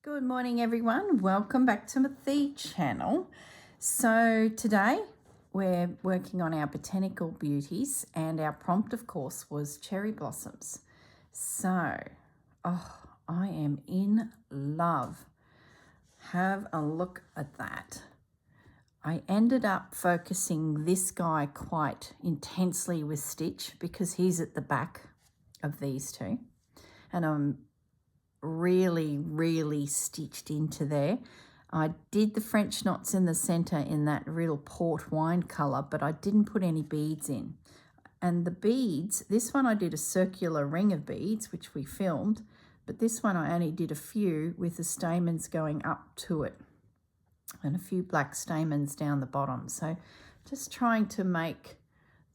Good morning everyone, welcome back to the channel. So today we're working on our Botanical Beauties and our prompt of course was cherry blossoms. So, I am in love. Have a look at that. I ended up focusing this guy quite intensely with stitch because he's at the back of these two and I'm really stitched into there. I did the French knots in the center in that real port wine color, but I didn't put any beads in. And the beads, this one I did a circular ring of beads, which we filmed, but this one I only did a few with the stamens going up to it and a few black stamens down the bottom. So just trying to make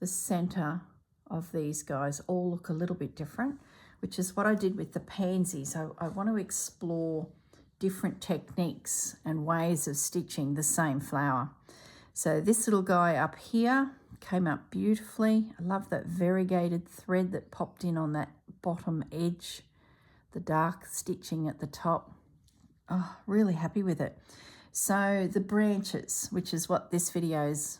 the center of these guys all look a little bit different, which is what I did with the pansies. I want to explore different techniques and ways of stitching the same flower. So this little guy up here came up beautifully. I love that variegated thread that popped in on that bottom edge, the dark stitching at the top. Oh, really happy with it. So the branches, which is what this video is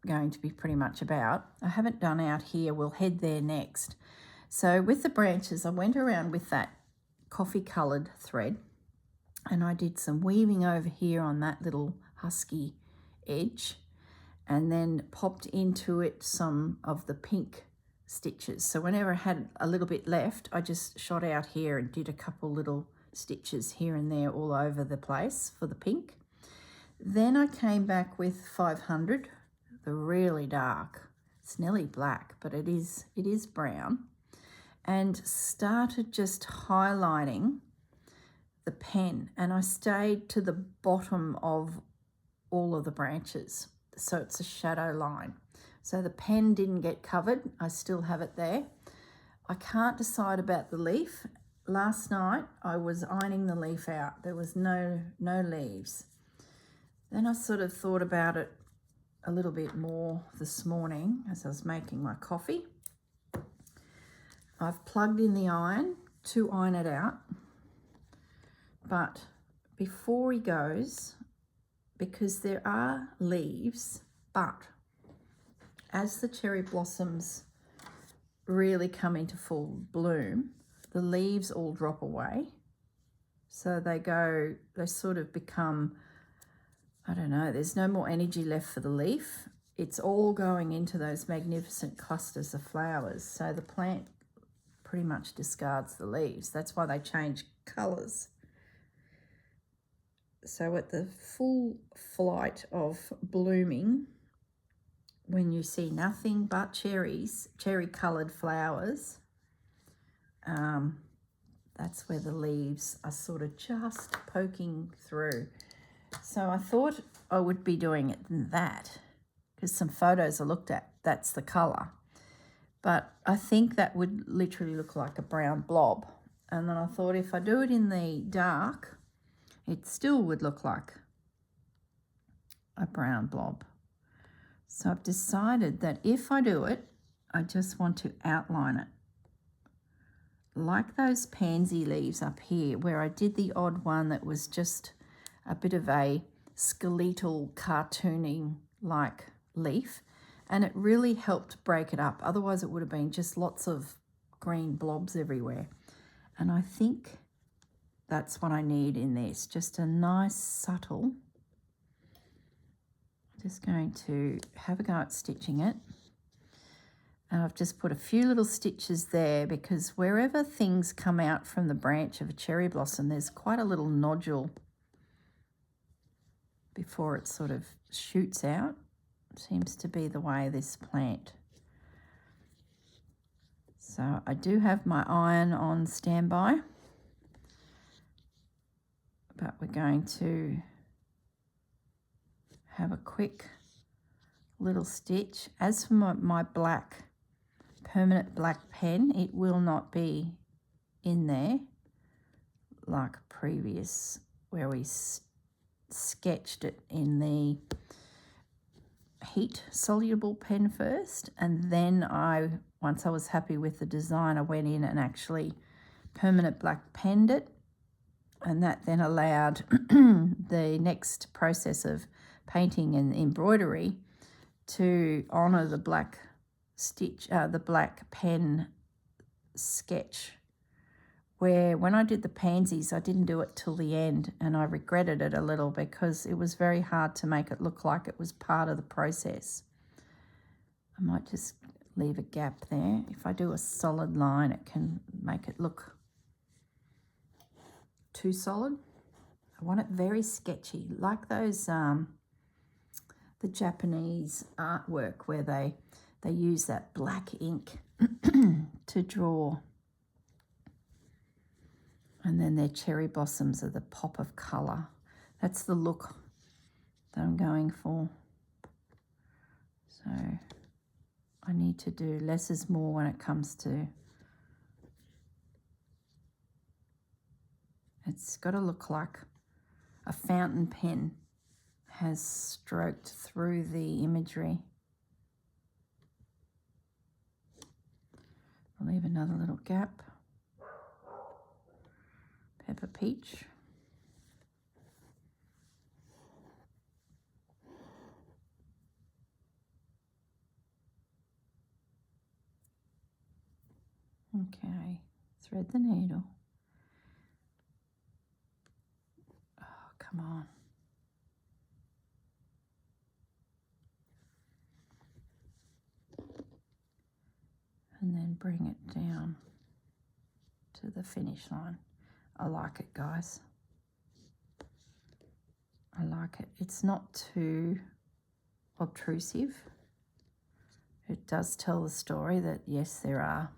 going to be pretty much about, I haven't done out here. We'll head there next. So with the branches, I went around with that coffee coloured thread and I did some weaving over here on that little husky edge and then popped into it some of the pink stitches. So whenever I had a little bit left, I just shot out here and did a couple little stitches here and there all over the place for the pink. Then I came back with 500, the really dark. It's nearly black, but it is brown. And started just highlighting the pen, and I stayed to the bottom of all of the branches, so it's a shadow line. So the pen didn't get covered, I still have it there. I can't decide about the leaf. Last night I was ironing the leaf out, there was no leaves. Then I sort of thought about it a little bit more this morning as I was making my coffee. I've plugged in the iron to iron it out, but before he goes, because there are leaves, but as the cherry blossoms really come into full bloom, the leaves all drop away. So they sort of become, I don't know, there's no more energy left for the leaf. It's all going into those magnificent clusters of flowers. So the plant pretty much discards the leaves. That's why they change colours. So at the full flight of blooming, when you see nothing but cherries, cherry coloured flowers, that's where the leaves are sort of just poking through. So I thought I would be doing it in that, because some photos I looked at, that's the colour. But I think that would literally look like a brown blob. And then I thought if I do it in the dark, it still would look like a brown blob. So I've decided that if I do it, I just want to outline it. Like those pansy leaves up here, where I did the odd one that was just a bit of a skeletal cartooning like leaf. And it really helped break it up. Otherwise, it would have been just lots of green blobs everywhere. And I think that's what I need in this. Just a nice, subtle. Just going to have a go at stitching it. And I've just put a few little stitches there because wherever things come out from the branch of a cherry blossom, there's quite a little nodule before it sort of shoots out. Seems to be the way this plant. So I do have my iron on standby, but we're going to have a quick little stitch. As for my black, permanent black pen, it will not be in there like previous where we sketched it in the heat soluble pen first, and then once I was happy with the design, I went in and actually permanent black penned it And that then allowed the next process of painting and embroidery to honour the black stitch, the black pen sketch, where when I did the pansies, I didn't do it till the end, and I regretted it a little because it was very hard to make it look like it was part of the process. I might just leave a gap there. If I do a solid line, it can make it look too solid. I want it very sketchy, like those the Japanese artwork where they use that black ink to draw, and then their cherry blossoms are the pop of colour. That's the look that I'm going for. So I need to do less is more when it comes to, it's got to look like a fountain pen has stroked through the imagery. I'll leave another little gap. Pepper peach. Okay, thread the needle. Oh, come on. And then bring it down to the finish line. I like it, guys. I like it. It's not too obtrusive. It does tell the story that, yes, there are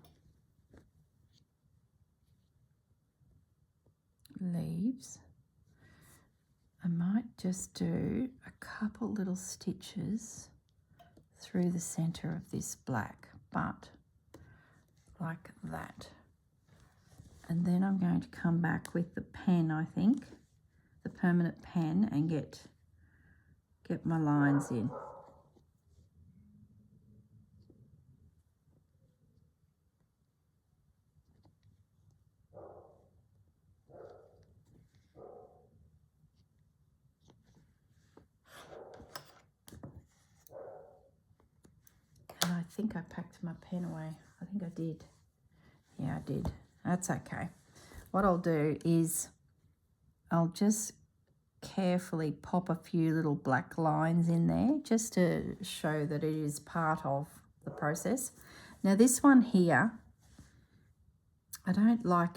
leaves. I might just do a couple little stitches through the center of this black, but like that. And then I'm going to come back with the pen, I think, the permanent pen, and get my lines in. And I think I packed my pen away. I think I did. Yeah, I did. That's okay. What I'll do is I'll just carefully pop a few little black lines in there just to show that it is part of the process. Now this one here, I don't like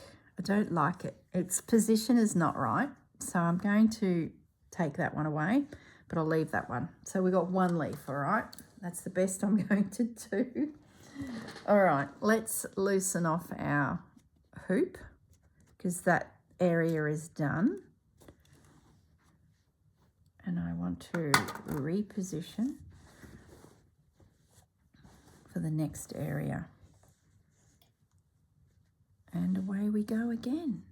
it. Its position is not right, so I'm going to take that one away, but I'll leave that one. So we got one leaf, all right? That's the best I'm going to do. All right, let's loosen off our hoop because that area is done. And I want to reposition for the next area. And away we go again.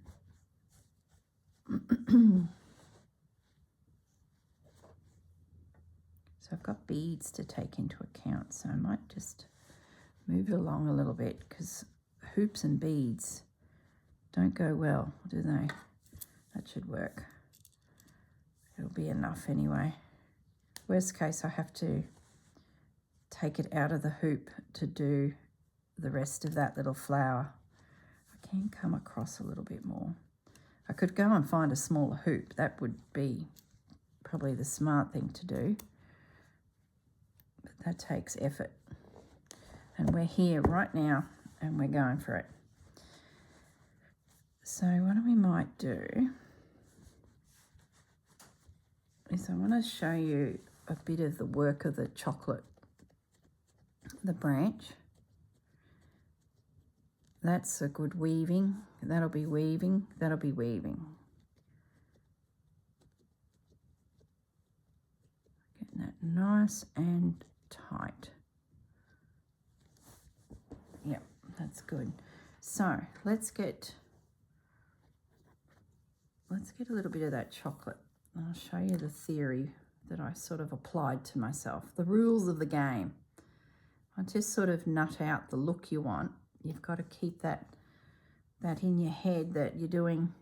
So I've got beads to take into account, so I might just move it along a little bit because hoops and beads don't go well, do they? That should work. It'll be enough anyway. Worst case, I have to take it out of the hoop to do the rest of that little flower. I can come across a little bit more. I could go and find a smaller hoop. That would be probably the smart thing to do. But that takes effort. And we're here right now and we're going for it. So what we might do is I want to show you a bit of the work of the chocolate, the branch. That's a good weaving. That'll be weaving. That'll be weaving. Getting that nice and tight. Yep, that's good. So let's get a little bit of that chocolate. I'll show you the theory that I sort of applied to myself. The rules of the game. I just sort of nut out the look you want. You've got to keep that in your head that you're doing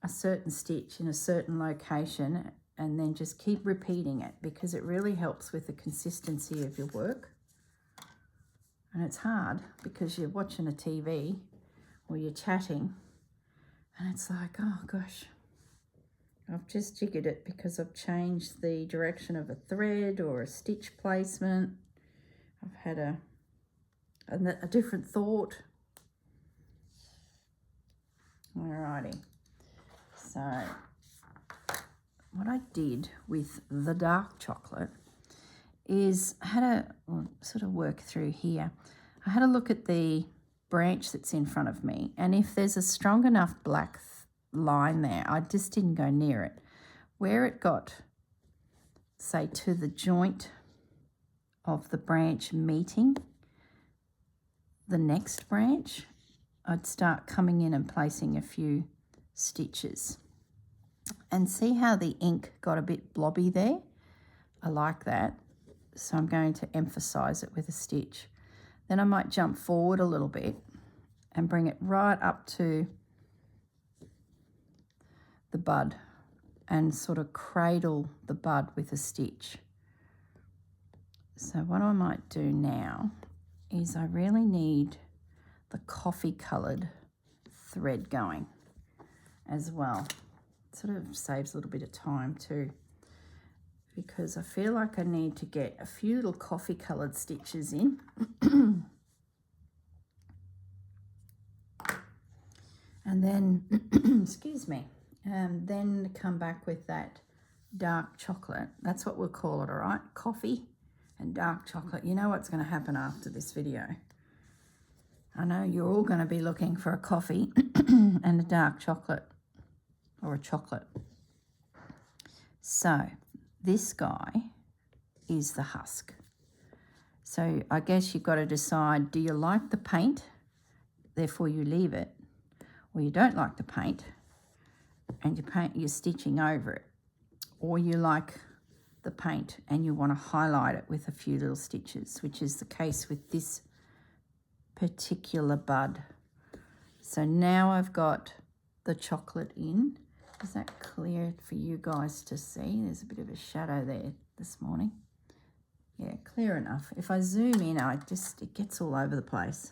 a certain stitch in a certain location and then just keep repeating it, because it really helps with the consistency of your work. And it's hard because you're watching a TV or you're chatting and it's like, oh gosh, I've just jiggered it because I've changed the direction of a thread or a stitch placement. I've had a different thought. Alrighty, so what I did with the dark chocolate is I had a sort of work through here. I had a look at the branch that's in front of me, and if there's a strong enough black line there, I just didn't go near it. Where it got, say, to the joint of the branch meeting the next branch, I'd start coming in and placing a few stitches. And see how the ink got a bit blobby there? I like that. So I'm going to emphasize it with a stitch. Then I might jump forward a little bit and bring it right up to the bud and sort of cradle the bud with a stitch. So what I might do now is I really need the coffee coloured thread going as well. It sort of saves a little bit of time too, because I feel like I need to get a few little coffee coloured stitches in. And then, excuse me, and then come back with that dark chocolate. That's what we'll call it, all right? Coffee and dark chocolate. You know what's going to happen after this video. I know you're all going to be looking for a coffee and a dark chocolate, or a chocolate. So this guy is the husk. So I guess you've got to decide, do you like the paint, therefore you leave it, or you don't like the paint and you're stitching over it, or you like the paint and you want to highlight it with a few little stitches, which is the case with this particular bud. So now I've got the chocolate in. Is that clear for you guys to see? There's a bit of a shadow there this morning. Yeah, clear enough. If I zoom in, it gets all over the place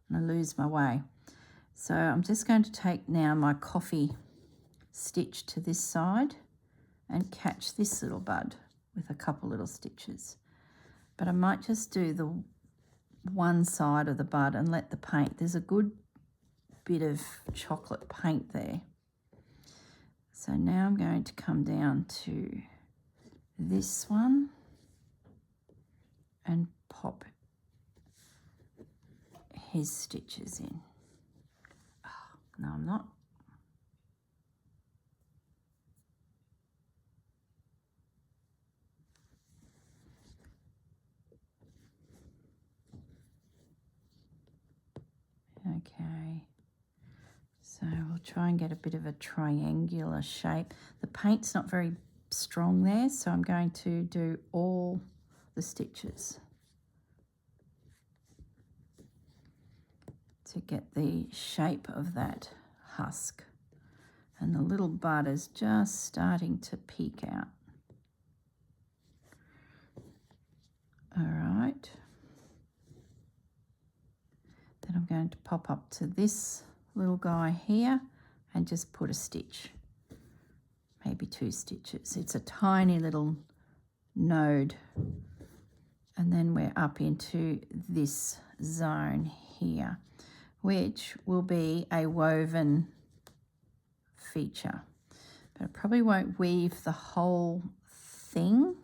and I lose my way. So I'm just going to take now my coffee stitch to this side and catch this little bud with a couple little stitches. But I might just do the one side of the bud and let the paint, there's a good bit of chocolate paint there. So now I'm going to come down to this one and pop his stitches in. Oh, no, I'm not. Okay, so we'll try and get a bit of a triangular shape. The paint's not very strong there, so I'm going to do all the stitches to get the shape of that husk. And the little bud is just starting to peek out. All right. Then I'm going to pop up to this little guy here and just put a stitch, maybe 2 stitches. It's a tiny little node. And then we're up into this zone here, which will be a woven feature. But I probably won't weave the whole thing.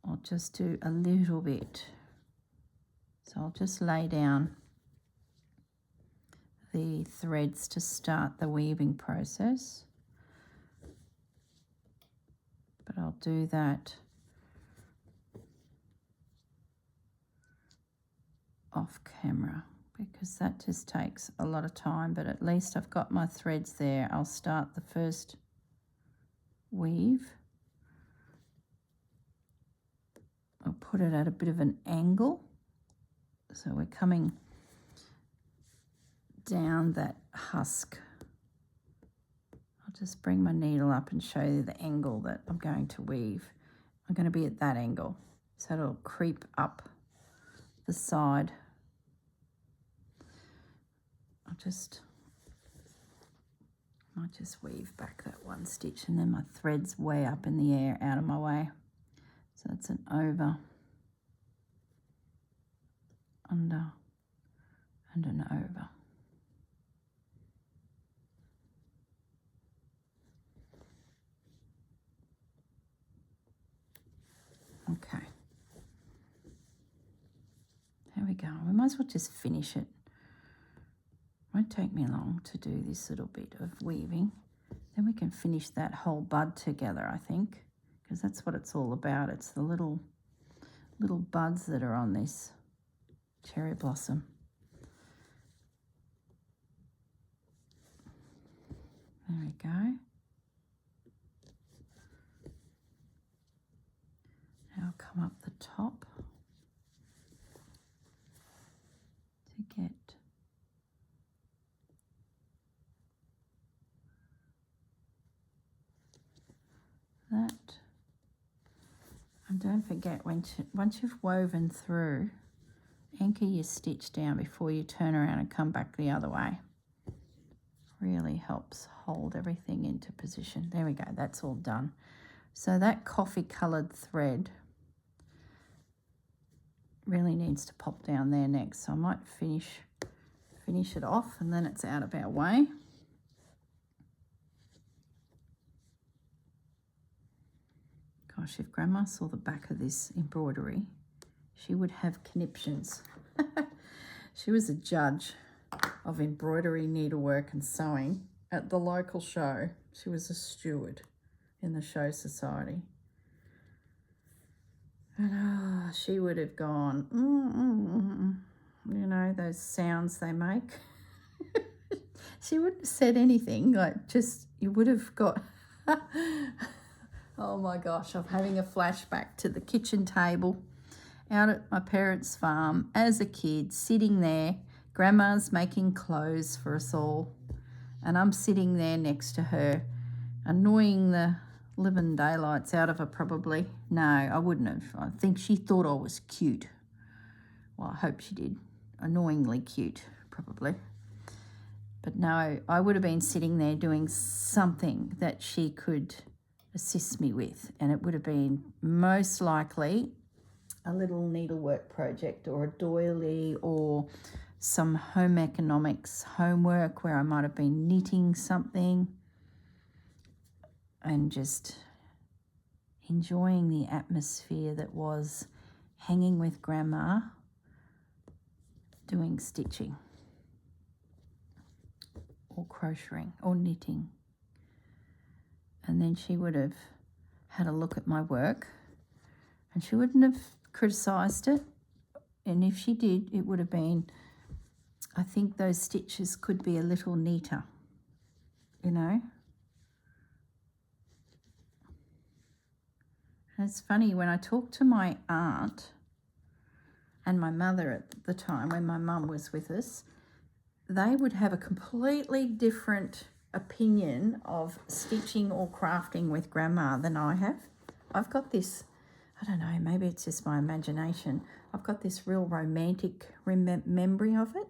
I'll just do a little bit. So I'll just lay down the threads to start the weaving process. But I'll do that off camera because that just takes a lot of time, but at least I've got my threads there. I'll start the first weave. I'll put it at a bit of an angle. So we're coming down that husk just bring my needle up and show you the angle that I'm going to weave. I'm going to be at that angle, so it'll creep up the side. I might just weave back that one stitch, and then my thread's way up in the air out of my way. So it's an over, under, and an over. Okay. There we go. We might as well just finish it. Won't take me long to do this little bit of weaving. Then we can finish that whole bud together, I think, because that's what it's all about. It's the little buds that are on this cherry blossom. There we go. Now I'll come up the top to get that. And don't forget, once you've woven through, anchor your stitch down before you turn around and come back the other way. Really helps hold everything into position. There we go, that's all done. So that coffee coloured thread really needs to pop down there next. So I might finish it off, and then it's out of our way. Gosh, if Grandma saw the back of this embroidery, she would have conniptions. She was a judge of embroidery, needlework and sewing at the local show. She was a steward in the show society. And she would have gone, you know, those sounds they make. She wouldn't have said anything, like just, you would have got, oh my gosh, I'm having a flashback to the kitchen table out at my parents' farm as a kid, sitting there. Grandma's making clothes for us all, and I'm sitting there next to her, annoying the living daylights out of her probably. No, I wouldn't have. I think she thought I was cute. Well, I hope she did. Annoyingly cute, probably. But no, I would have been sitting there doing something that she could assist me with, and it would have been most likely a little needlework project or a doily or some home economics homework where I might have been knitting something and just enjoying the atmosphere that was hanging with Grandma doing stitching or crocheting or knitting. And then she would have had a look at my work, and she wouldn't have criticised it. And if she did, it would have been, I think those stitches could be a little neater, you know. And it's funny, when I talked to my aunt and my mother at the time, when my mum was with us, they would have a completely different opinion of stitching or crafting with Grandma than I have. I've got this, I don't know, maybe it's just my imagination. I've got this real romantic memory of it.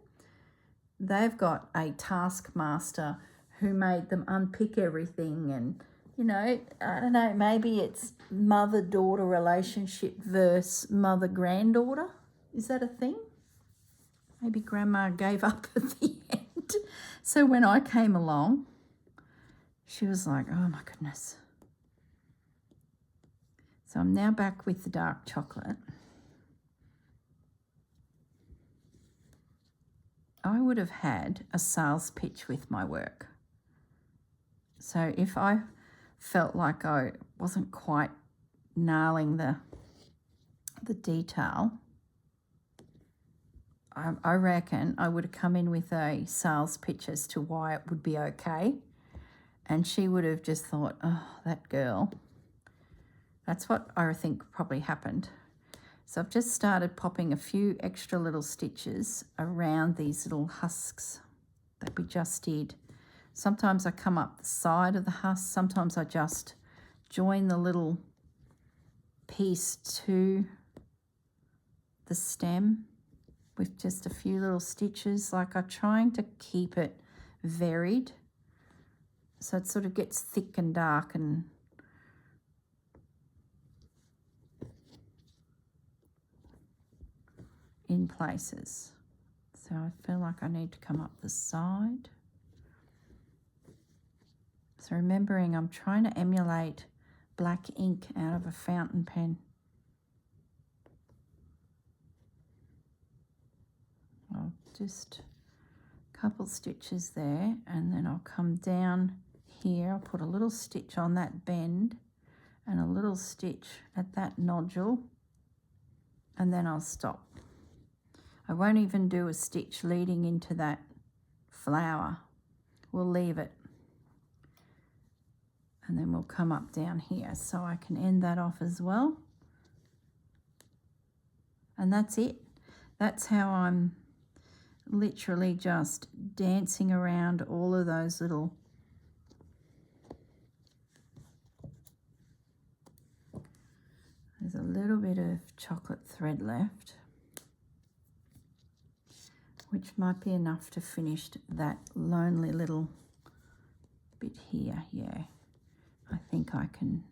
They've got a taskmaster who made them unpick everything, and, you know, I don't know, maybe it's mother-daughter relationship versus mother-granddaughter. Is that a thing? Maybe Grandma gave up at the end. So when I came along, she was like, oh my goodness. So I'm now back with the dark chocolate. I would have had a sales pitch with my work. So if I felt like I wasn't quite nailing the detail, I reckon I would have come in with a sales pitch as to why it would be okay. And she would have just thought, oh, that girl. That's what I think probably happened. So I've just started popping a few extra little stitches around these little husks that we just did. Sometimes I come up the side of the husk, sometimes I just join the little piece to the stem with just a few little stitches. Like I'm trying to keep it varied so it sort of gets thick and dark and in places. So I feel like I need to come up the side. So remembering I'm trying to emulate black ink out of a fountain pen. I'll just a couple stitches there, and then I'll come down here. I'll put a little stitch on that bend and a little stitch at that nodule, and then I'll stop. I won't even do a stitch leading into that flower. We'll leave it. And then we'll come up down here so I can end that off as well. And that's it. That's how I'm literally just dancing around all of those little there's a little bit of chocolate thread left, which might be enough to finish that lonely little bit here. Yeah, I think I can.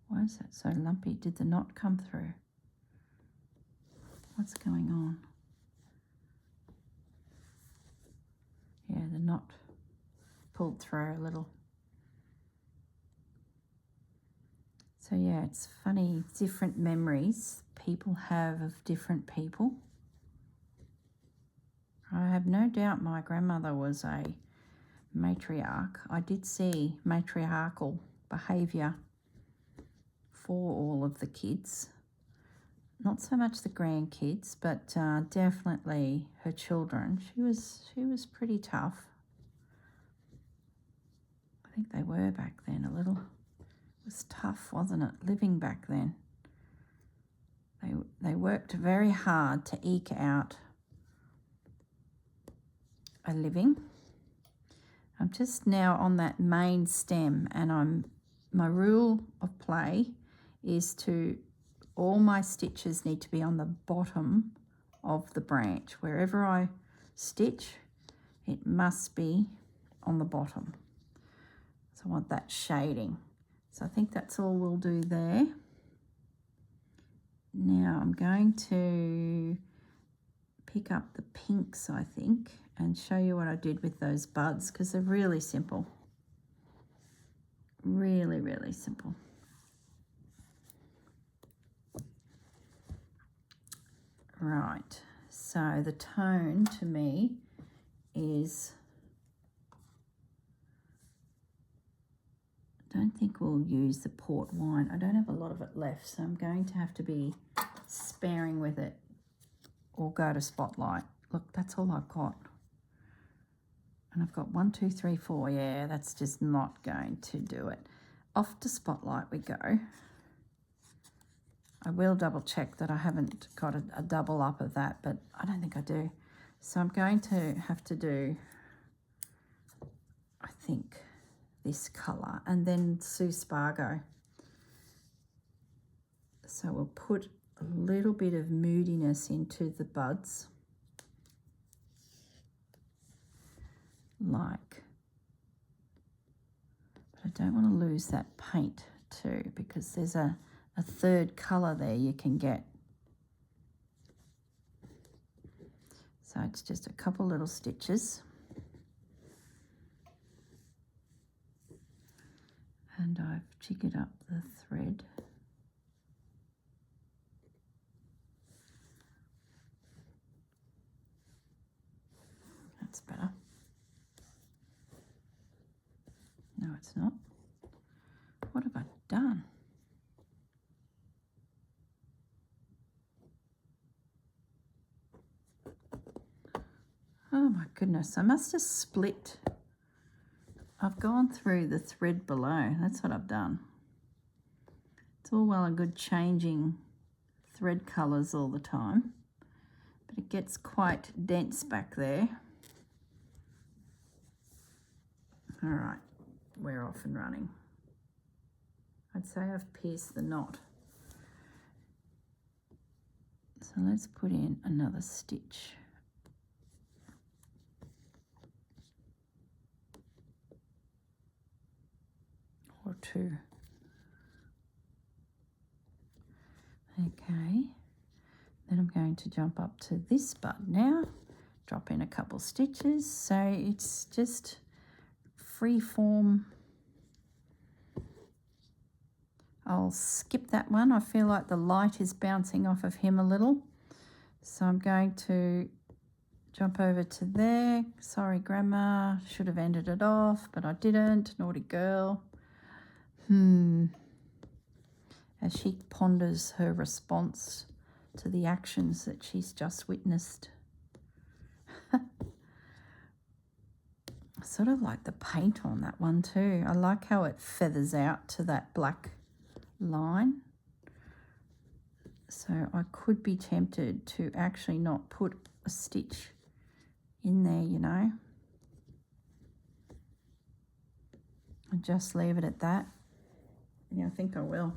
Why is that so lumpy? Did the knot come through? What's going on? Yeah, the knot pulled through a little. So yeah, it's funny, different memories people have of different people. I have no doubt my grandmother was a matriarch. I did see matriarchal behaviour for all of the kids. Not so much the grandkids, but definitely her children. She was pretty tough. I think they were back then a little. It was tough, wasn't it, living back then? They worked very hard to eke out a living. I'm just now on that main stem, and my rule of play is to all my stitches need to be on the bottom of the branch. Wherever I stitch, it must be on the bottom. So I want that shading. So I think that's all we'll do there. Now I'm going to pick up the pinks, I think, and show you what I did with those buds, because they're really simple. Really, really simple. Right, so the tone to me is, I don't think we'll use the port wine. I don't have a lot of it left, so I'm going to have to be sparing with it or go to Spotlight. Look, that's all I've got. And I've got 1, 2, 3, 4. Yeah, that's just not going to do it. Off to Spotlight we go. I will double check that I haven't got a double up of that, but I don't think I do. So I'm going to have to do, I think, this colour, and then Sue Spargo. So we'll put a little bit of moodiness into the buds, like, but I don't want to lose that paint too, because there's a third colour there you can get. So it's just a couple little stitches. And I've jiggered up the thread. That's better. No, it's not. What have I done? Oh my goodness, I must have split. I've gone through the thread below. That's what I've done. It's all well and good changing thread colours all the time, but it gets quite dense back there. All right, we're off and running. I'd say I've pierced the knot. So let's put in another stitch. Or two. Okay, then I'm going to jump up to this bud now, drop in a couple stitches, so it's just free form. I'll skip that one. I feel like the light is bouncing off of him a little, so I'm going to jump over to there. Sorry, Grandma, should have ended it off, but I didn't. Naughty girl. As she ponders her response to the actions that she's just witnessed. I sort of like the paint on that one too. I like how it feathers out to that black line. So I could be tempted to actually not put a stitch in there, you know. I'll just leave it at that. Yeah, I think I will.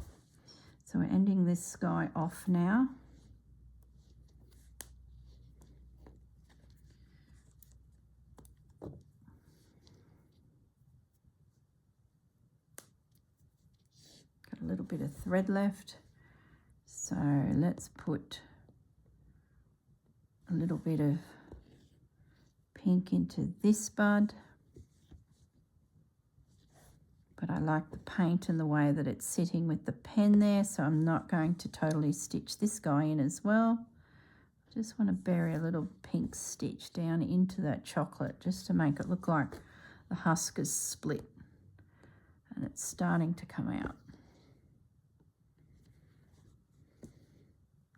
So we're ending this guy off now. Got a little bit of thread left. So let's put a little bit of pink into this bud. But I like the paint and the way that it's sitting with the pen there, so I'm not going to totally stitch this guy in as well. I just want to bury a little pink stitch down into that chocolate just to make it look like the husk is split and it's starting to come out.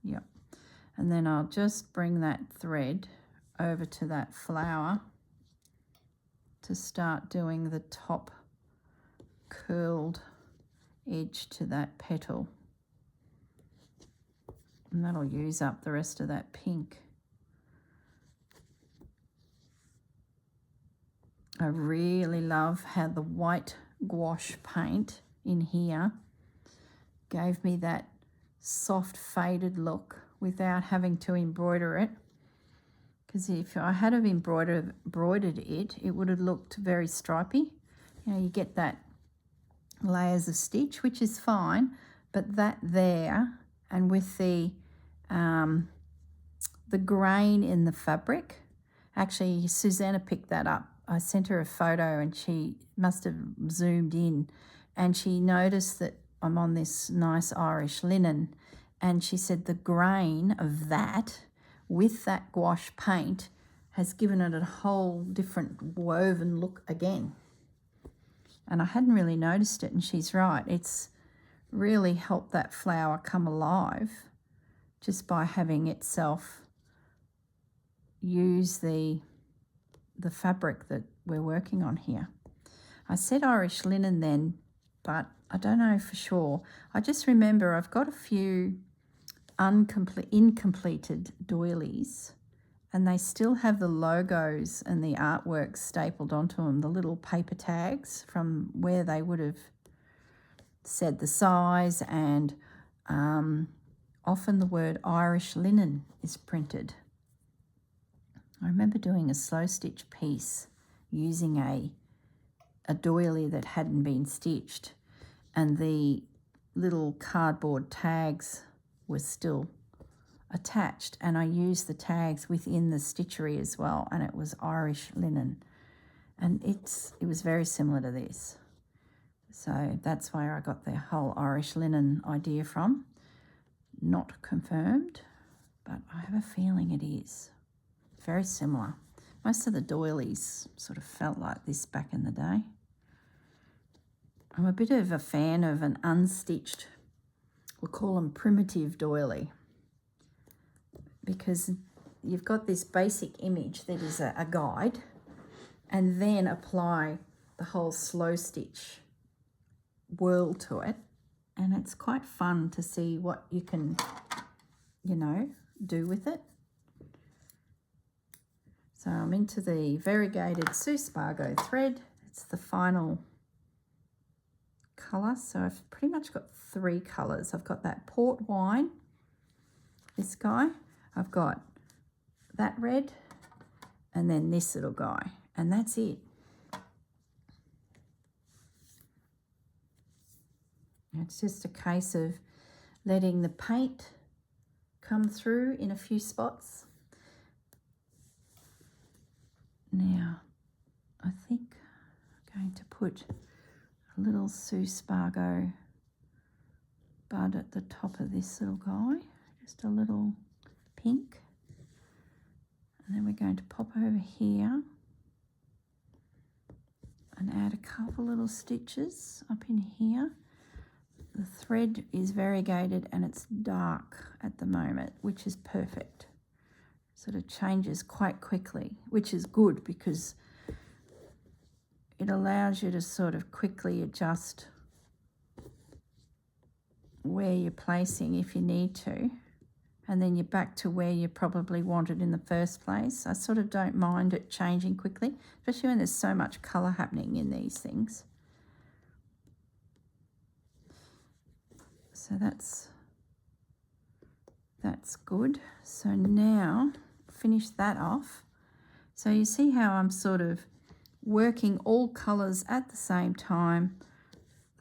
Yep. And then I'll just bring that thread over to that flower to start doing the top curled edge to that petal, and that'll use up the rest of that pink. I really love how the white gouache paint in here gave me that soft faded look without having to embroider it, because if I had have embroidered it, it would have looked very stripy. You know, you get that layers of stitch, which is fine, but that there, and with the grain in the fabric, actually Susanna picked that up. I sent her a photo and she must have zoomed in, and she noticed that I'm on this nice Irish linen, and she said the grain of that with that gouache paint has given it a whole different woven look again. And I hadn't really noticed it, and she's right. It's really helped that flower come alive just by having itself use the fabric that we're working on here. I said Irish linen then, but I don't know for sure. I just remember I've got a few incompleted doilies, and they still have the logos and the artwork stapled onto them, the little paper tags from where they would have said the size, and often the word Irish linen is printed. I remember doing a slow stitch piece using a doily that hadn't been stitched, and the little cardboard tags were still attached, and I used the tags within the stitchery as well, and it was Irish linen, and it was very similar to this. So that's where I got the whole Irish linen idea from. Not confirmed, but I have a feeling it is very similar. Most of the doilies sort of felt like this back in the day. I'm a bit of a fan of an unstitched, we'll call them primitive doily, because you've got this basic image that is a guide, and then apply the whole slow stitch whirl to it, and it's quite fun to see what you can, you know, do with it. So I'm into the variegated Suspargo thread. It's the final colour. So I've pretty much got 3 colours. I've got that port wine, this guy. I've got that red, and then this little guy. And that's it. It's just a case of letting the paint come through in a few spots. Now, I think I'm going to put a little Suspargo bud at the top of this little guy, just a little pink. And then we're going to pop over here and add a couple little stitches up in here. The thread is variegated and it's dark at the moment, which is perfect. Sort of changes quite quickly, which is good because it allows you to sort of quickly adjust where you're placing if you need to, and then you're back to where you probably wanted in the first place. I sort of don't mind it changing quickly, especially when there's so much colour happening in these things. So that's good. So now finish that off. So you see how I'm sort of working all colours at the same time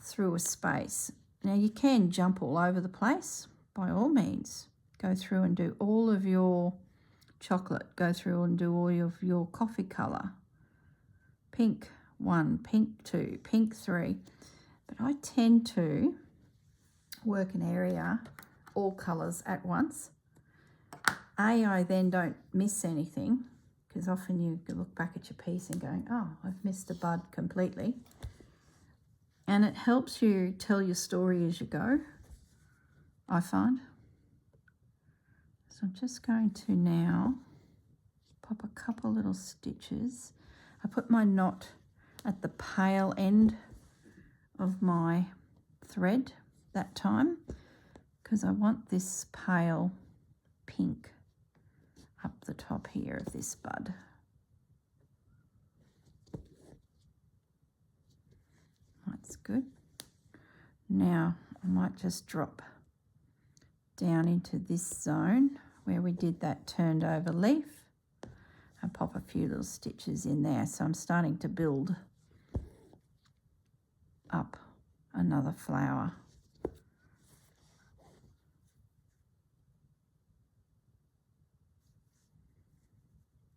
through a space. Now you can jump all over the place, by all means. Go through and do all of your chocolate. Go through and do all of your coffee colour. Pink 1, pink 2, pink 3. But I tend to work an area, all colours at once. I then don't miss anything, because often you look back at your piece and going, oh, I've missed a bud completely. And it helps you tell your story as you go, I find. So I'm just going to now pop a couple little stitches. I put my knot at the pale end of my thread that time, because I want this pale pink up the top here of this bud. That's good. Now I might just drop down into this zone where we did that turned over leaf and pop a few little stitches in there. So I'm starting to build up another flower.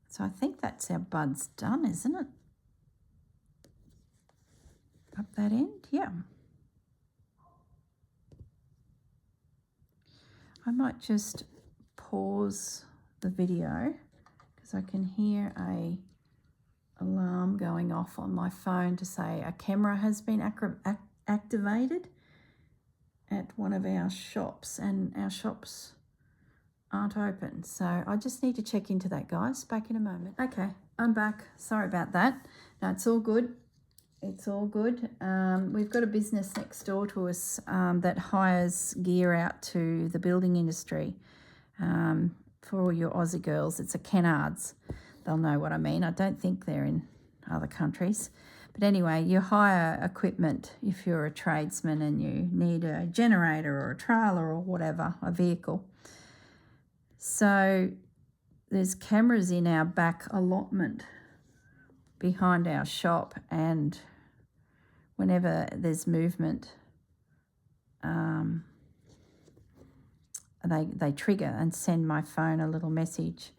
So I think that's our buds done, isn't it? Up that end, yeah. I might just pause the video because I can hear a alarm going off on my phone to say a camera has been activated at one of our shops, and our shops aren't open. So I just need to check into that, guys. Back in a moment. Okay, I'm back. Sorry about that. No, it's all good. It's all good. We've got a business next door to us that hires gear out to the building industry for all your Aussie girls. It's a Kennards. They'll know what I mean. I don't think they're in other countries. But anyway, you hire equipment if you're a tradesman and you need a generator or a trailer or whatever, a vehicle. So there's cameras in our back allotment behind our shop, and whenever there's movement, they trigger and send my phone a little message.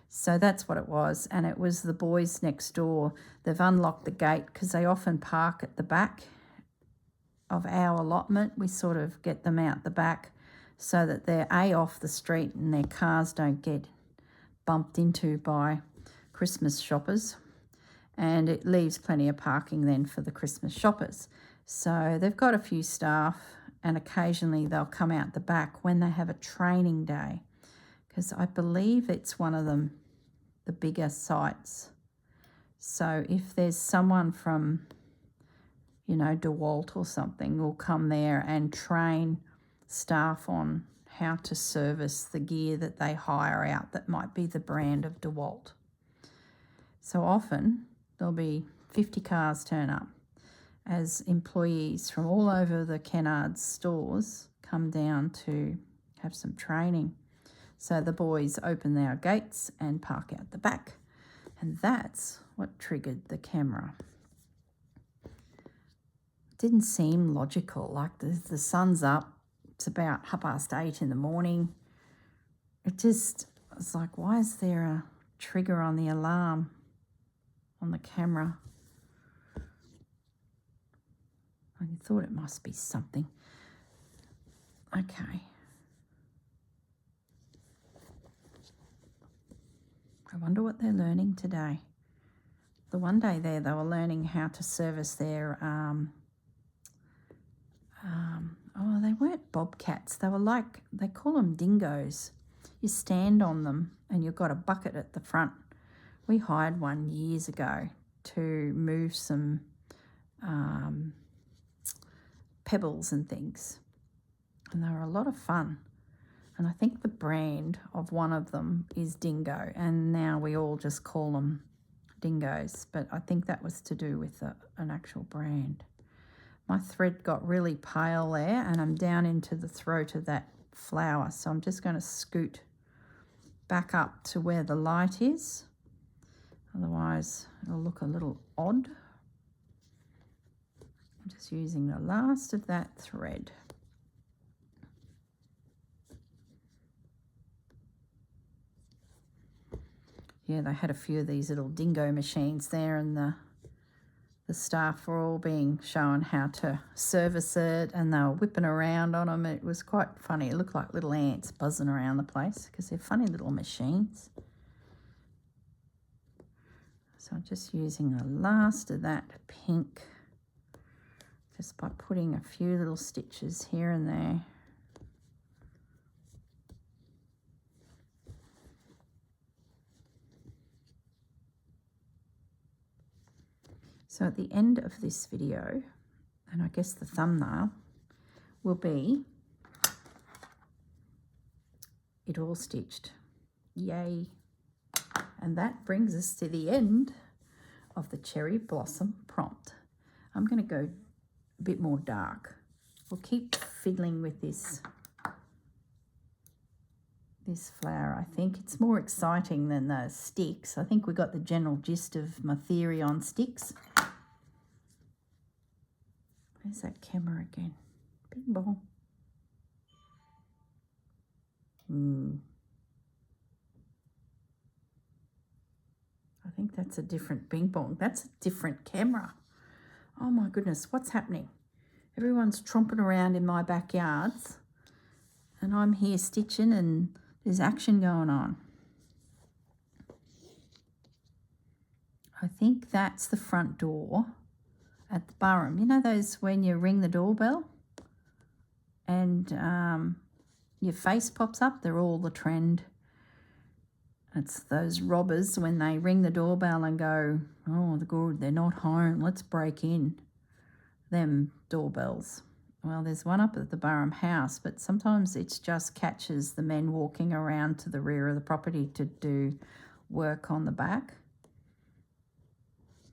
So that's what it was, and it was the boys next door. They've unlocked the gate because they often park at the back of our allotment. We sort of get them out the back so that they're off the street and their cars don't get bumped into by Christmas shoppers. And it leaves plenty of parking then for the Christmas shoppers. So they've got a few staff, and occasionally they'll come out the back when they have a training day, because I believe it's one of them, the bigger sites. So if there's someone from, you know, DeWalt or something will come there and train staff on how to service the gear that they hire out that might be the brand of DeWalt. So often there'll be 50 cars turn up as employees from all over the Kennards stores come down to have some training. So the boys open their gates and park out the back. And that's what triggered the camera. Didn't seem logical. Like the sun's up, it's about 8:30 in the morning. It's like, why is there a trigger on the alarm on the camera? I thought it must be something. Okay. I wonder what they're learning today. The one day there, they were learning how to service their they weren't bobcats. They were like, they call them dingoes. You stand on them and you've got a bucket at the front. We hired one years ago to move some pebbles and things. And they were a lot of fun. And I think the brand of one of them is Dingo. And now we all just call them dingoes. But I think that was to do with an actual brand. My thread got really pale there and I'm down into the throat of that flower. So I'm just going to scoot back up to where the light is. Otherwise it'll look a little odd. I'm just using the last of that thread. Yeah, they had a few of these little dingo machines there and the staff were all being shown how to service it and they were whipping around on them. It was quite funny. It looked like little ants buzzing around the place because they're funny little machines. So I'm just using the last of that pink just by putting a few little stitches here and there. So at the end of this video, and I guess the thumbnail will be it all stitched. Yay. And that brings us to the end of the cherry blossom prompt. I'm going to go a bit more dark. We'll keep fiddling with this flower. I think it's more exciting than the sticks. I think we got the general gist of my theory on sticks. Where's that camera again? Bing bong. I think that's a different bing bong. That's a different camera. Oh my goodness, what's happening? Everyone's tromping around in my backyards and I'm here stitching and there's action going on. I think that's the front door at the Burrum. You know those when you ring the doorbell and your face pops up? They're all the trend. It's those robbers when they ring the doorbell and go, oh, they're not home, let's break in. Them doorbells. Well, there's one up at the Burrum house, but sometimes it just catches the men walking around to the rear of the property to do work on the back.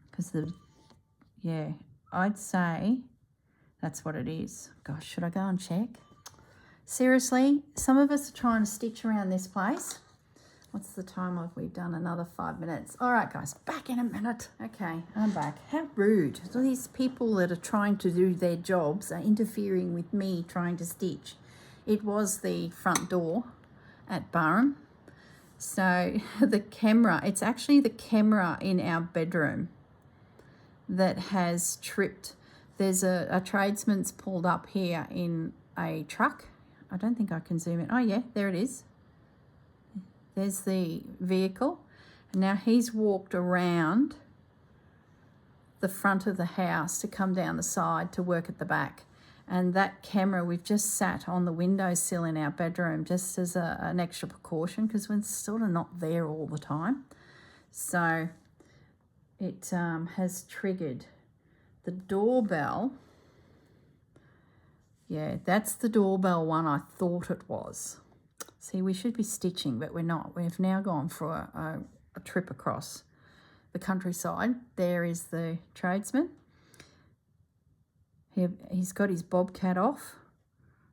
Because yeah, I'd say that's what it is. Gosh, should I go and check? Seriously, some of us are trying to stitch around this place. What's the time of? We've done another 5 minutes. All right, guys, back in a minute. Okay, I'm back. How rude. So these people that are trying to do their jobs are interfering with me trying to stitch. It was the front door at Burrum. So the camera, it's actually the camera in our bedroom that has tripped. There's a tradesman's pulled up here in a truck. I don't think I can zoom in. Oh, yeah, there it is. There's the vehicle. And now he's walked around the front of the house to come down the side to work at the back. And that camera, we've just sat on the windowsill in our bedroom just as an extra precaution because we're sort of not there all the time. So it has triggered The doorbell, yeah, that's the doorbell one I thought it was. See, we should be stitching, but we're not. We've now gone for a trip across the countryside. There is the tradesman. He's got his bobcat off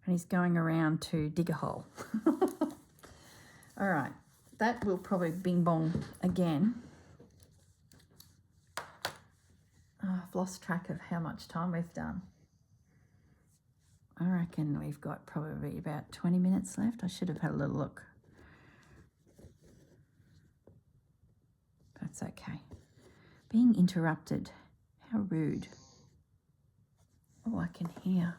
and he's going around to dig a hole. All right, that will probably bing bong again. Oh, I've lost track of how much time we've done. I reckon we've got probably about 20 minutes left. I should have had a little look. That's okay. Being interrupted. How rude. Oh, I can hear.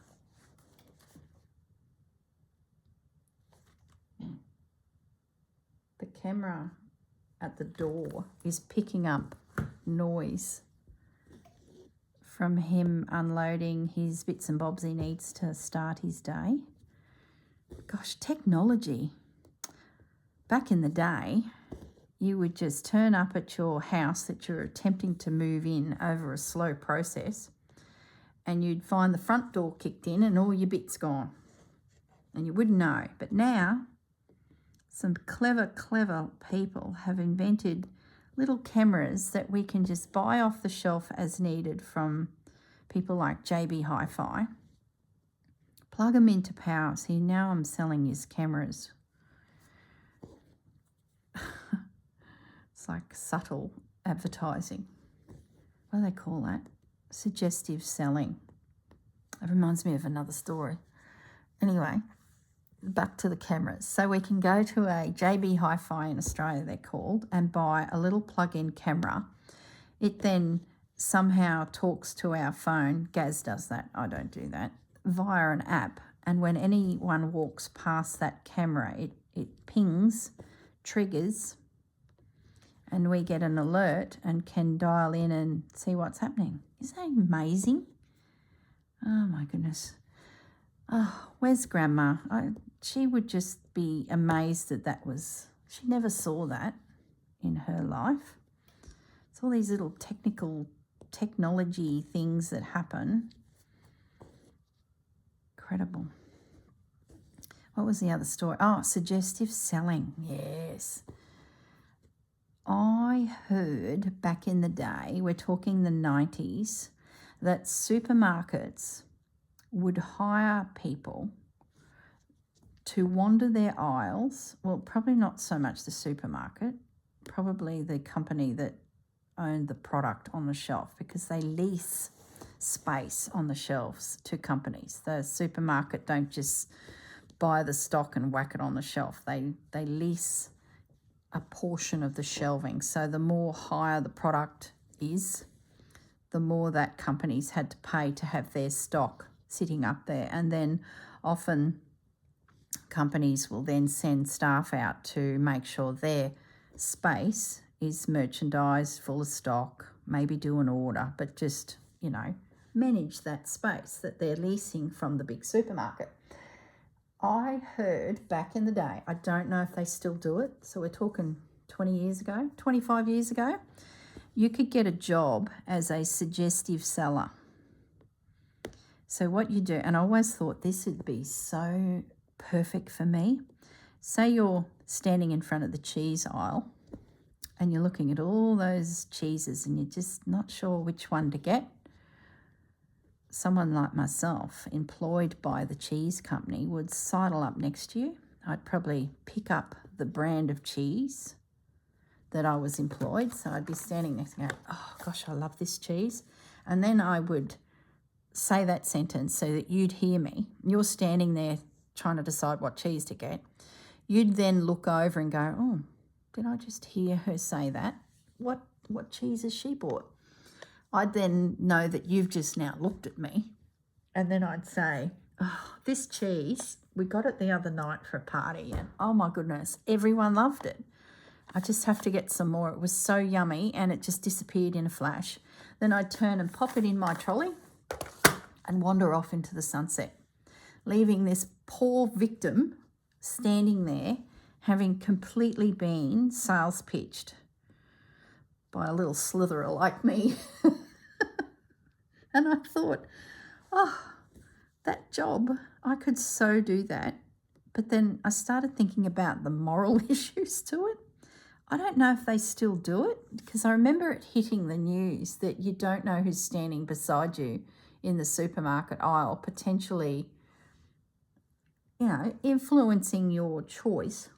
The camera at the door is picking up noise from him unloading his bits and bobs he needs to start his day. Gosh, technology. Back in the day, you would just turn up at your house that you're attempting to move in over a slow process, and you'd find the front door kicked in and all your bits gone. And you wouldn't know. But now, some clever people have invented little cameras that we can just buy off the shelf as needed from people like JB Hi-Fi. Plug them into power. See, now I'm selling his cameras. It's like subtle advertising. What do they call that? Suggestive selling. It reminds me of another story. Anyway, back to the cameras. So we can go to a JB Hi-Fi in Australia, they're called, and buy a little plug-in camera. It then somehow talks to our phone. Gaz does that. I don't do that. Via an app. And when anyone walks past that camera, it pings, triggers, and we get an alert and can dial in and see what's happening. Isn't that amazing? Oh, my goodness. Oh, where's Grandma? She would just be amazed that was... She never saw that in her life. It's all these little technology things that happen. Incredible. What was the other story? Oh, suggestive selling. Yes. I heard back in the day, we're talking the 90s, that supermarkets would hire people to wander their aisles. Well, probably not so much the supermarket, probably the company that owned the product on the shelf, because they lease space on the shelves to companies. The supermarket don't just buy the stock and whack it on the shelf. They lease a portion of the shelving. So the more higher the product is, the more that companies had to pay to have their stock sitting up there. And then often companies will then send staff out to make sure their space is merchandised, full of stock, maybe do an order, but just, manage that space that they're leasing from the big supermarket. I heard back in the day, I don't know if they still do it, so we're talking 20 years ago, 25 years ago, you could get a job as a suggestive seller. So what you do, and I always thought this would be so perfect for me. Say you're standing in front of the cheese aisle and you're looking at all those cheeses and you're just not sure which one to get. Someone like myself, employed by the cheese company, would sidle up next to you. I'd probably pick up the brand of cheese that I was employed. So I'd be standing next and go, oh gosh, I love this cheese. And then I would say that sentence so that you'd hear me. You're standing there trying to decide what cheese to get. You'd then look over and go, oh, did I just hear her say that? What cheese has she bought? I'd then know that you've just now looked at me, and then I'd say, oh, this cheese, we got it the other night for a party, and oh my goodness, everyone loved it. I just have to get some more. It was so yummy, and it just disappeared in a flash. Then I'd turn and pop it in my trolley and wander off into the sunset, leaving this poor victim standing there having completely been sales pitched by a little slitherer like me. And I thought, oh, that job, I could so do that. But then I started thinking about the moral issues to it. I don't know if they still do it, because I remember it hitting the news that you don't know who's standing beside you in the supermarket aisle, potentially, you know, influencing your choice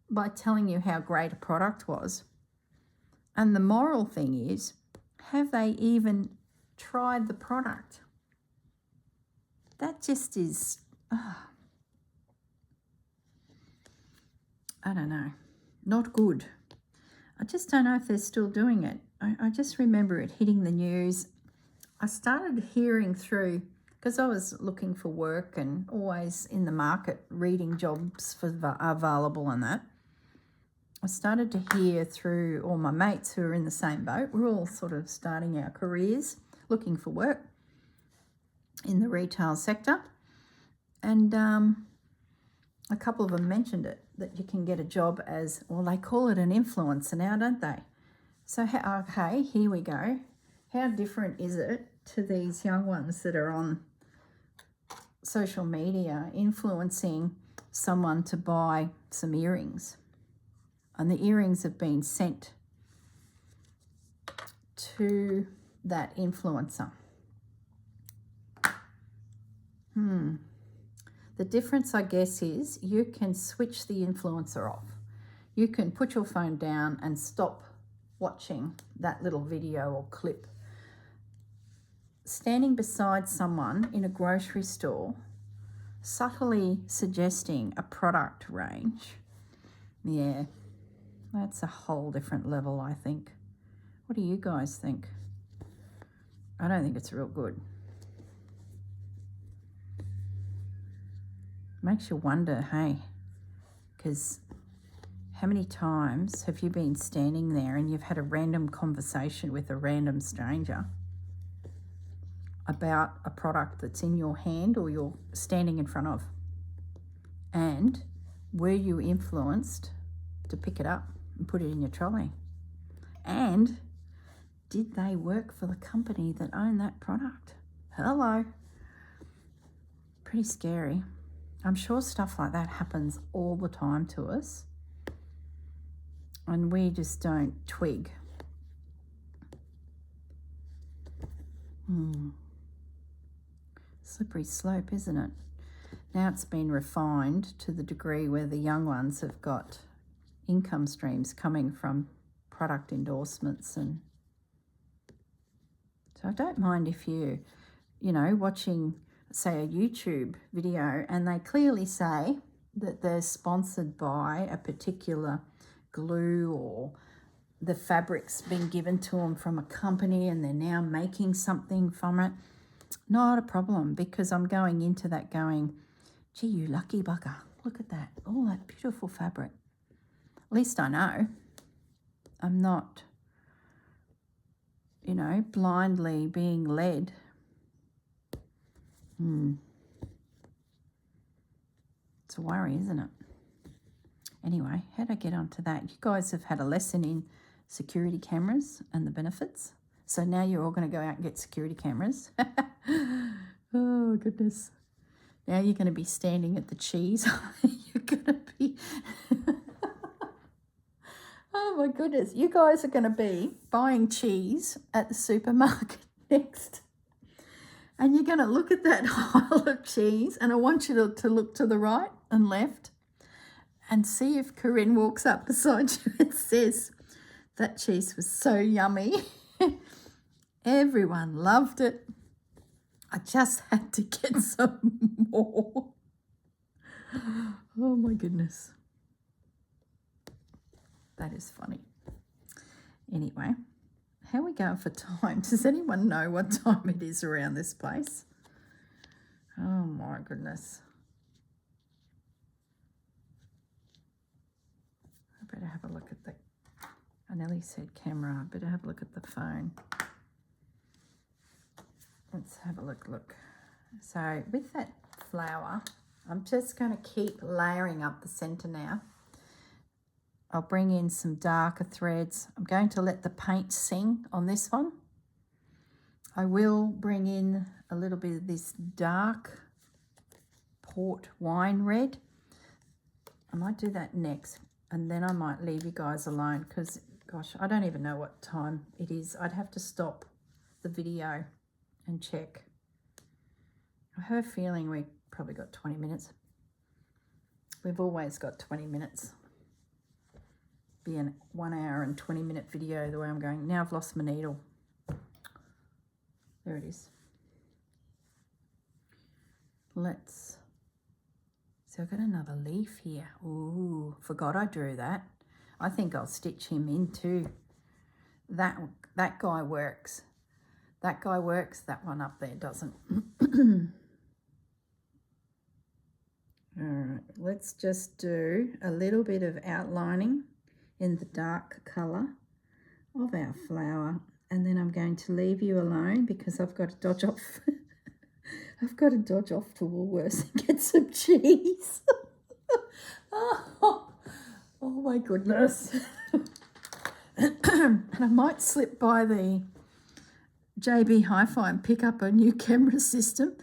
by telling you how great a product was. And the moral thing is, have they even tried the product? That just is, I don't know, not good. I just don't know if they're still doing it. I just remember it hitting the news. I started hearing through, because I was looking for work and always in the market reading jobs for available and that. I started to hear through all my mates who are in the same boat. We're all sort of starting our careers, looking for work in the retail sector. And a couple of them mentioned it, that you can get a job as, well, they call it an influencer now, don't they? So, okay, here we go. How different is it to these young ones that are on social media influencing someone to buy some earrings? And the earrings have been sent to that influencer. The difference, I guess, is you can switch the influencer off. You can put your phone down and stop watching that little video or clip. Standing beside someone in a grocery store, subtly suggesting a product range, yeah, that's a whole different level, I think. What do you guys think? I don't think it's real good. Makes you wonder, hey, because how many times have you been standing there and you've had a random conversation with a random stranger about a product that's in your hand or you're standing in front of? And were you influenced to pick it up and put it in your trolley? And did they work for the company that owned that product? Hello. Pretty scary. I'm sure stuff like that happens all the time to us, and we just don't twig. Slippery slope, isn't it? Now it's been refined to the degree where the young ones have got income streams coming from product endorsements. And so I don't mind if you know, watching, say, a YouTube video and they clearly say that they're sponsored by a particular glue, or the fabric's been given to them from a company and they're now making something from it. Not a problem, because I'm going into that going, gee, you lucky bugger, look at that, all that beautiful fabric. At least I know I'm not, you know, blindly being led. It's a worry, isn't it? Anyway, how'd I get onto that? You guys have had a lesson in security cameras and the benefits. So now you're all going to go out and get security cameras. Oh, goodness. Now you're going to be standing at the cheese. You're going to be... Oh, my goodness. You guys are going to be buying cheese at the supermarket next. And you're going to look at that aisle of cheese, and I want you to look to the right and left and see if Corrine walks up beside you and says, that cheese was so yummy. Everyone loved it. I just had to get some more. Oh, my goodness. That is funny. Anyway. How are we going for time? Does anyone know what time it is around this place? Oh, my goodness. I better have a look at the... I nearly said camera. I better have a look at the phone. Let's have a look. So with that flower, I'm just going to keep layering up the centre now. I'll bring in some darker threads. I'm going to let the paint sing on this one. I will bring in a little bit of this dark port wine red. I might do that next, and then I might leave you guys alone because, gosh, I don't even know what time it is. I'd have to stop the video and check. I have a feeling we probably got 20 minutes. We've always got 20 minutes. Be a 1 hour and 20-minute video the way I'm going. Now I've lost my needle. There it is. Let's, so I've got another leaf here. Ooh, forgot I drew that. I think I'll stitch him in too. That guy works. That guy works, that one up there doesn't. All right, let's just do a little bit of outlining in the dark colour of our flower, and then I'm going to leave you alone because I've got to dodge off. I've got to dodge off to Woolworths and get some cheese. Oh my goodness. And I might slip by the JB Hi-Fi and pick up a new camera system.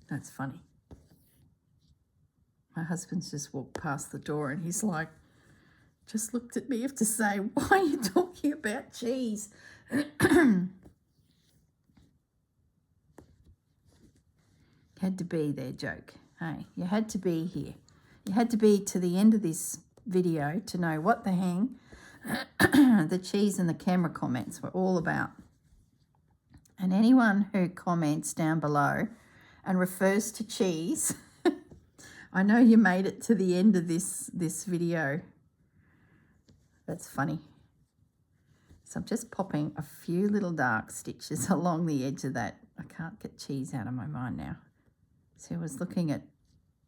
That's funny. My husband's just walked past the door and he's like, just looked at me as to say, why are you talking about cheese? Had to be there, joke. Hey, you had to be here. You had to be to the end of this video to know what the hang the cheese and the camera comments were all about. And anyone who comments down below and refers to cheese, I know you made it to the end of this video. That's funny. So I'm just popping a few little dark stitches along the edge of that. I can't get cheese out of my mind now. So I was looking at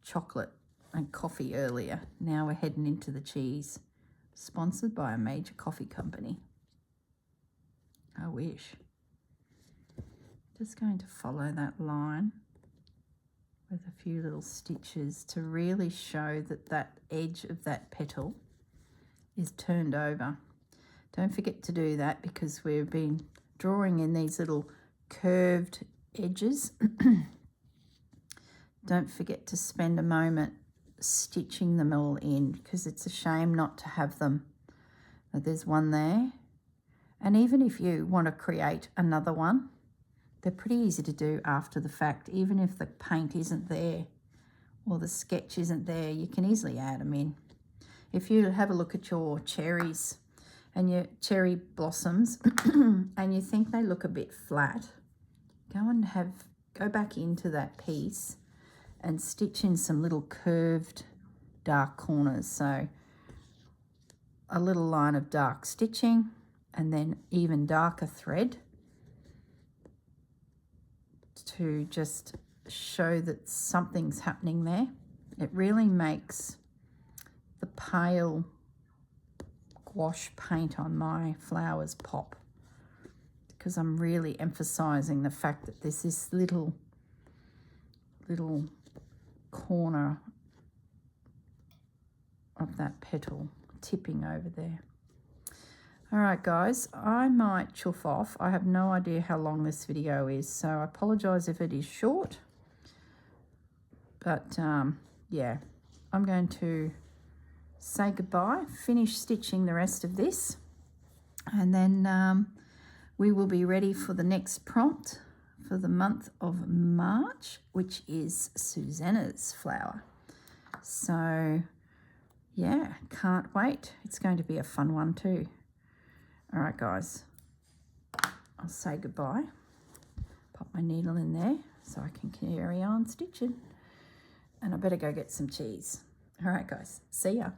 chocolate and coffee earlier. Now we're heading into the cheese. Sponsored by a major coffee company. I wish. Just going to follow that line with a few little stitches to really show that that edge of that petal is turned over. Don't forget to do that because we've been drawing in these little curved edges. Don't forget to spend a moment stitching them all in because it's a shame not to have them. There's one there. And even if you want to create another one, they're pretty easy to do after the fact. Even if the paint isn't there or the sketch isn't there, you can easily add them in. If you have a look at your cherries and your cherry blossoms and you think they look a bit flat, go back into that piece and stitch in some little curved dark corners. So a little line of dark stitching and then even darker thread to just show that something's happening there. It really makes the pale gouache paint on my flowers pop because I'm really emphasizing the fact that there's this little corner of that petal tipping over there. All right, guys, I might chuff off. I have no idea how long this video is, so I apologize if it is short. But, yeah, I'm going to say goodbye, finish stitching the rest of this, and then we will be ready for the next prompt for the month of March, which is Susanna's flower. So, yeah, can't wait. It's going to be a fun one too. All right, guys, I'll say goodbye. Pop my needle in there so I can carry on stitching. And I better go get some cheese. All right, guys, see ya.